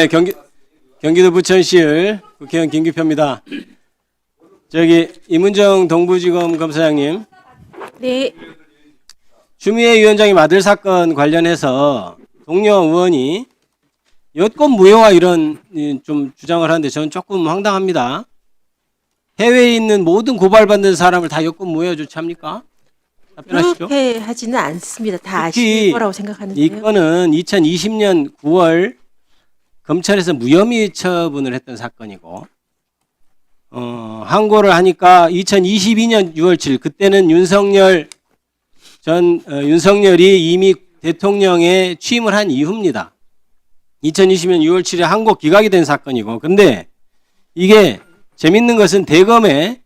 네, 경기도 부천시의 국회의원 김기표입니다. 저기 이문정 동부지검 검사장님, 네, 추미애 위원장님 아들 사건 관련해서 동료 의원이 여권 무효화 이런 좀 주장을 하는데 저는 조금 황당합니다. 해외에 있는 모든 고발받는 사람을 다 여권 무효화 조치합니까? 답변하시죠. 그렇게 하지는 않습니다. 다 특히 아실 거라고 생각하는데요. 이 건은 2020년 9월 검찰에서 무혐의 처분을 했던 사건이고, 항고를 하니까 2022년 6월 7일 그때는 윤석열이 이미 대통령에 취임을 한 이후입니다. 2020년 6월 7일 항고 기각이 된 사건이고, 근데 이게 재밌는 것은 대검에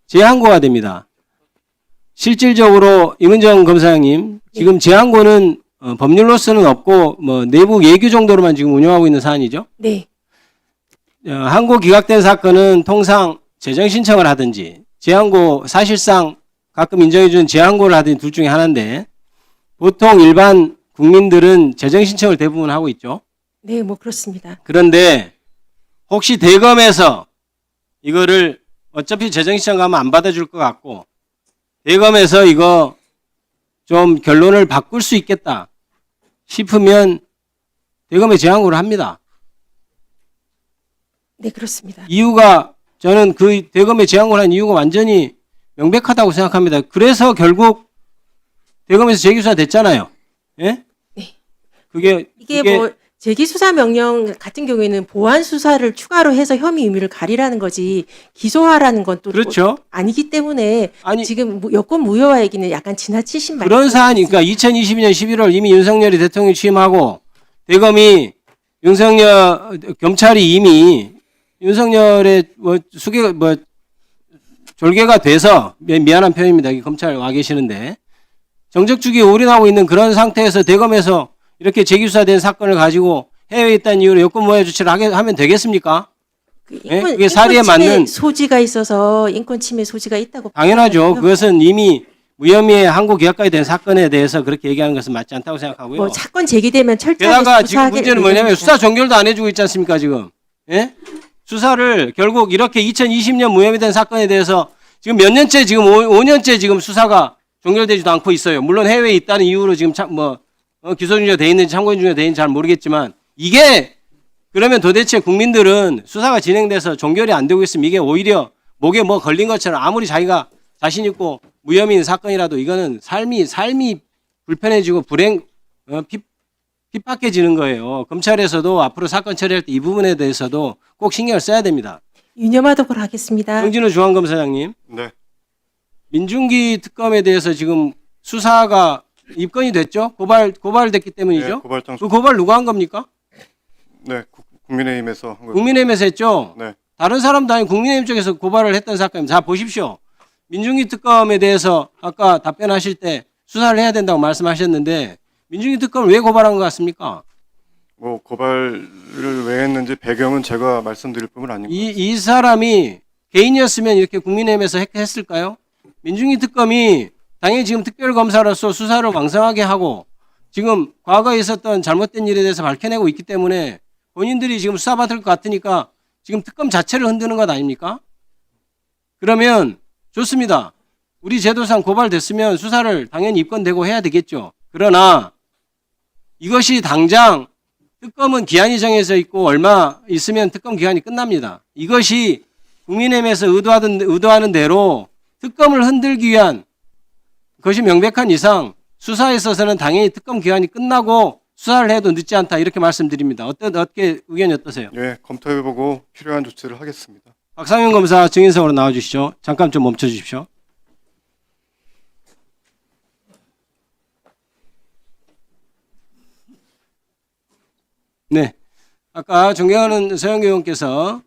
재항고가 됩니다. 실질적으로 이문정 검사장님, 지금 재항고는 법률로서는 없고 뭐 내부 예규 정도로만 지금 운영하고 있는 사안이죠. 네, 항고 기각된 사건은 통상 재정 신청을 하든지 재항고 사실상 가끔 인정해주는 재항고를 하든지 둘 중에 하나인데, 보통 일반 국민들은 재정 신청을 대부분 하고 있죠. 네, 뭐 그렇습니다. 그런데 혹시 대검에서 이거를 어차피 재정 신청 가면 안 받아줄 것 같고 대검에서 이거 좀 결론을 바꿀 수 있겠다 싶으면 대검에 재항고를 합니다. 네, 그렇습니다. 이유가, 저는 그 대검에 재항고를 한 이유가 완전히 명백하다고 생각합니다. 그래서 결국 대검에서 재기수사 됐잖아요. 예? 네. 그게 뭐 재기수사 명령 같은 경우에는 보완 수사를 추가로 해서 혐의 의미를 가리라는 거지 기소하라는 건 또 그렇죠. 아니기 때문에 아니, 지금 여권 무효화 얘기는 약간 지나치신 말씀. 그런 사안이, 그러니까 2022년 11월 이미 윤석열이 대통령 취임하고 대검이 검찰이 이미 윤석열의 졸개가 돼서, 미안한 표현입니다. 검찰 와 계시는데 정적주기에 올인하고 있는 그런 상태에서 대검에서 이렇게 재기수사된 사건을 가지고 해외에 있다는 이유로 여권 무효화 조치를 하면 되겠습니까? 그게 사리에 맞는, 소지가 있어서 인권 침해 소지가 있다고. 당연하죠. 생각하고요. 그것은 이미 무혐의의 항고 기각까지 된 사건에 대해서 그렇게 얘기하는 것은 맞지 않다고 생각하고요. 뭐 사건 제기되면 철저하게 게다가 지금 수사하게 문제는 뭐냐면 되겠습니다. 수사 종결도 안 해주고 있지 않습니까 지금. 예? 수사를 결국 이렇게 2020년 무혐의된 사건에 대해서 지금 몇 년째, 지금 5년째 지금 수사가 종결되지도 않고 있어요. 물론 해외에 있다는 이유로 지금 기소 중지가 돼 있는지 참고 중지가 돼 있는지 잘 모르겠지만, 이게 그러면 도대체 국민들은 수사가 진행돼서 종결이 안 되고 있으면 이게 오히려 목에 뭐 걸린 것처럼 아무리 자기가 자신 있고 무혐의인 사건이라도 이거는 삶이 불편해지고 핍박해지는 거예요. 검찰에서도 앞으로 사건 처리할 때 이 부분에 대해서도 꼭 신경을 써야 됩니다. 유념하도록 하겠습니다. 정진우 중앙검사장님, 네, 민중기 특검에 대해서 지금 수사가 입건이 됐죠? 고발됐기 때문이죠? 네, 고발장. 그 고발 누가 한 겁니까? 네, 국민의힘에서 한 거예요. 국민의힘에서 했죠? 네, 다른 사람도 아니고 국민의힘 쪽에서 고발을 했던 사건입니다. 자, 보십시오. 민중기 특검에 대해서 아까 답변하실 때 수사를 해야 된다고 말씀하셨는데 민중기 특검을 왜 고발한 것 같습니까? 뭐 고발을 왜 했는지 배경은 제가 말씀드릴 뿐은 아니고. 이 사람이 개인이었으면 이렇게 국민의힘에서 했을까요? 민중기 특검이 당연히 지금 특별검사로서 수사를 왕성하게 하고 지금 과거에 있었던 잘못된 일에 대해서 밝혀내고 있기 때문에 본인들이 지금 수사받을 것 같으니까 지금 특검 자체를 흔드는 것 아닙니까? 그러면 좋습니다. 우리 제도상 고발됐으면 수사를 당연히 입건되고 해야 되겠죠. 그러나 이것이 당장 특검은 기한이 정해져 있고 얼마 있으면 특검 기한이 끝납니다. 이것이 국민의힘에서 의도하는 대로 특검을 흔들기 위한 것이 명백한 이상 수사에 있어서는 당연히 특검 기한이 끝나고 수사를 해도 늦지 않다 이렇게 말씀드립니다. 어떻게 의견이 어떠세요? 예, 검토해보고 필요한 조치를 하겠습니다. 박상현 검사 증인석으로 나와주시죠. 잠깐 좀 멈춰주십시오. 네, 아까 존경하는 서영교 의원께서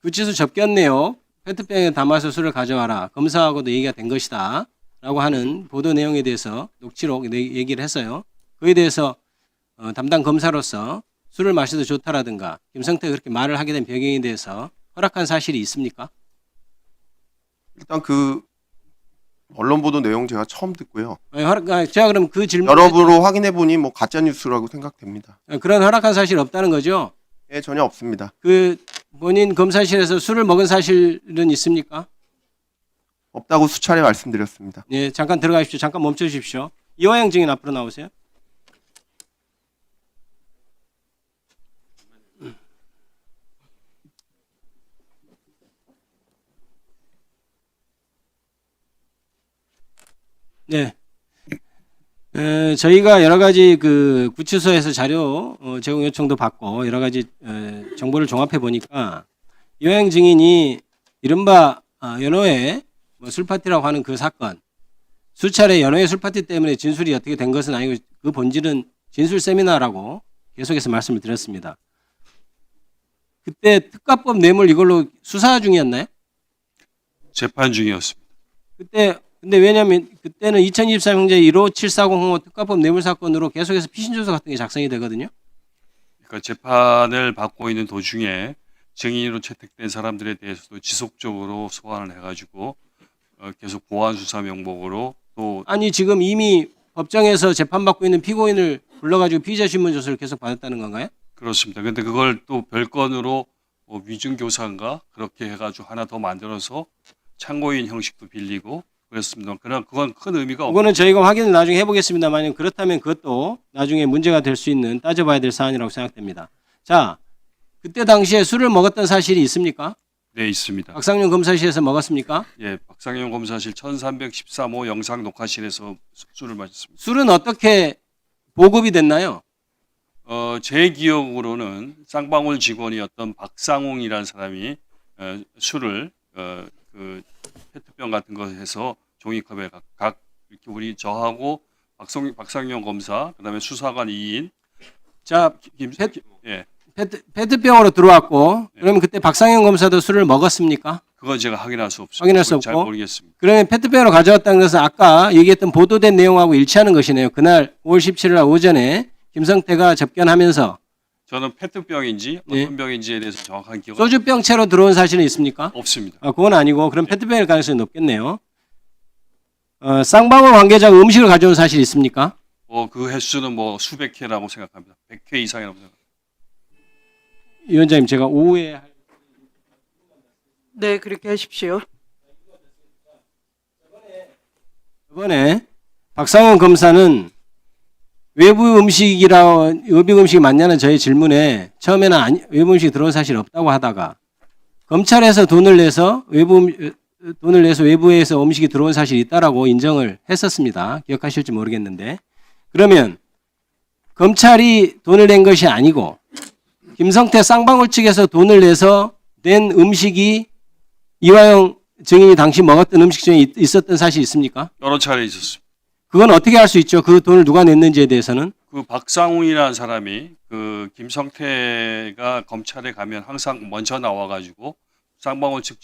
구치소 접견 내용 페트병에 담아서 술을 가져와라. 검사하고도 얘기가 된 것이다. 라고 하는 보도 내용에 대해서 녹취록 얘기를 했어요. 그에 대해서 담당 검사로서 술을 마셔도 좋다라든가 김성태가 그렇게 말을 하게 된 배경에 대해서 허락한 사실이 있습니까? 일단 언론 보도 내용 제가 처음 듣고요. 제가 그럼 그 질문 여러분으로 확인해 보니 뭐 가짜 뉴스라고 생각됩니다. 그런 허락한 사실 없다는 거죠? 예, 전혀 없습니다. 그 본인 검사실에서 술을 먹은 사실은 있습니까? 없다고 수차례 말씀드렸습니다. 예, 잠깐 들어가십시오. 잠깐 멈춰 주십시오. 이화영 증인 앞으로 나오세요. 네. 저희가 여러 가지 그 구치소에서 자료 제공 요청도 받고 여러 가지 정보를 종합해 보니까 이화영 증인이 이른바 연호회 술 파티라고 하는 그 사건, 수차례 연호회 술 파티 때문에 진술이 어떻게 된 것은 아니고 그 본질은 진술 세미나라고 계속해서 말씀을 드렸습니다. 그때 특가법 뇌물 이걸로 수사 중이었나요? 재판 중이었습니다. 그때 근데 왜냐하면 그때는 2023 형제 1574005 특가법 뇌물 사건으로 계속해서 피신조서 같은 게 작성이 되거든요. 그러니까 재판을 받고 있는 도중에 증인으로 채택된 사람들에 대해서도 지속적으로 소환을 해가지고 계속 보안 수사 명목으로 또 아니 지금 이미 법정에서 재판받고 있는 피고인을 불러가지고 피의자 신문 조서를 계속 받았다는 건가요? 그렇습니다. 근데 그걸 또 별건으로 위중교사인가 그렇게 해가지고 하나 더 만들어서 참고인 형식도 빌리고 그랬습니다. 그러나 그건 큰 의미가 없고 그거는 저희가 확인을 나중에 해보겠습니다만 그렇다면 그것도 나중에 문제가 될 수 있는 따져봐야 될 사안이라고 생각됩니다. 자, 그때 당시에 술을 먹었던 사실이 있습니까? 네 있습니다. 박상용 검사실에서 먹었습니까? 예, 박상용 검사실 1313호 영상 녹화실에서 술을 마셨습니다. 술은 어떻게 보급이 됐나요? 제 기억으로는 쌍방울 직원이었던 박상웅이라는 사람이 술을 그 페트병 같은 거 해서 종이컵에 각 이렇게 우리 저하고 박상용 검사 그다음에 수사관 2인 자, 예 페트병으로 들어왔고 그러면 그때 박상현 검사도 술을 먹었습니까? 그건 제가 확인할 수 없습니다. 확인할 수 잘 없고? 모르겠습니다. 그러면 페트병으로 가져왔다는 것은 아까 얘기했던 보도된 내용하고 일치하는 것이네요. 그날 5월 17일 날 오전에 김성태가 접견하면서 저는 페트병인지 예. 어떤 병인지에 대해서 정확한 기억 소주병 채로 들어온 사실은 있습니까? 없습니다. 그건 아니고 그럼 페트병일 가능성이 높겠네요. 쌍방울 관계자가 음식을 가져온 사실이 있습니까? 그 횟수는 뭐 수백 회라고 생각합니다. 100회 이상이라고 생각합니다. 위원장님 제가 오후에 네, 그렇게 하십시오. 이번에 박상현 검사는 외부 음식이 맞냐는 저의 질문에 처음에는 외부 음식이 들어온 사실이 없다고 하다가 검찰에서 돈을 내서 외부에서 음식이 들어온 사실이 있다라고 인정을 했었습니다. 기억하실지 모르겠는데 그러면 검찰이 돈을 낸 것이 아니고 김성태 쌍방울 측에서 돈을 내서 낸 음식이 이화영 증인이 당시 먹었던 음식 중에 있었던 사실이 있습니까? 여러 차례 있었습니다. 그건 어떻게 할 수 있죠? 그 돈을 누가 냈는지에 대해서는? 그 박상웅이라는 사람이 그 김성태가 검찰에 가면 항상 먼저 나와가지고 쌍방울 측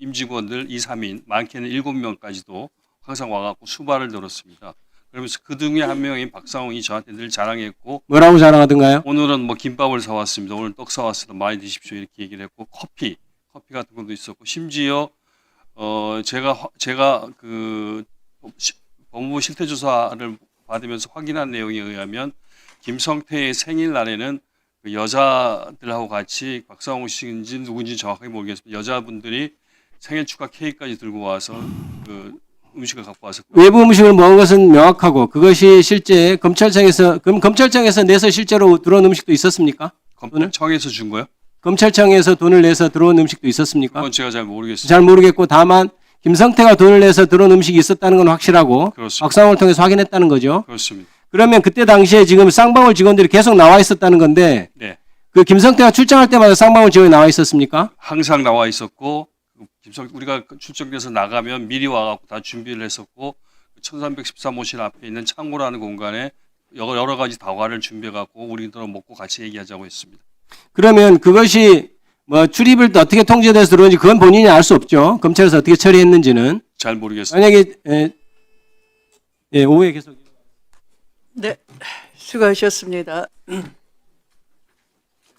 임직원들 2, 3인 많게는 7명까지도 항상 와갖고 수발을 들었습니다. 그러면서 그 중에 한 명인 박상웅이 저한테 늘 자랑했고 뭐라고 자랑하던가요? 오늘은 뭐 김밥을 사왔습니다. 오늘 떡 사왔습니다. 많이 드십시오. 이렇게 얘기를 했고 커피 같은 것도 있었고 심지어 제가 그 법무부 실태조사를 받으면서 확인한 내용에 의하면 김성태의 생일날에는 그 여자들하고 같이 박상웅 씨인지 누군지 정확하게 모르겠습니다. 여자분들이 생일 축하 케이크까지 들고 와서 그 음식을 갖고 와서 외부 음식을 먹은 것은 명확하고 그것이 실제 검찰청에서 내서 실제로 들어온 음식도 있었습니까? 검찰청에서 준 거요? 검찰청에서 돈을 내서 들어온 음식도 있었습니까? 그건 제가 잘 모르겠습니다. 잘 모르겠고 다만 김성태가 돈을 내서 들어온 음식이 있었다는 건 확실하고 그렇습니다. 박상훈을 통해서 확인했다는 거죠. 그렇습니다. 그러면 그때 당시에 지금 쌍방울 직원들이 계속 나와 있었다는 건데 네. 그 김성태가 출장할 때마다 쌍방울 직원이 나와 있었습니까? 항상 나와 있었고 우리가 출정돼서 나가면 미리 와갖고 다 준비를 했었고 1313호실 앞에 있는 창고라는 공간에 여러 가지 다과를 준비해갖고 우리들은 먹고 같이 얘기하자고 했습니다. 그러면 그것이 뭐 출입을 또 어떻게 통제돼서 들어오는지 그건 본인이 알 수 없죠. 검찰에서 어떻게 처리했는지는. 잘 모르겠습니다. 만약에 오후에 계속. 네, 수고하셨습니다.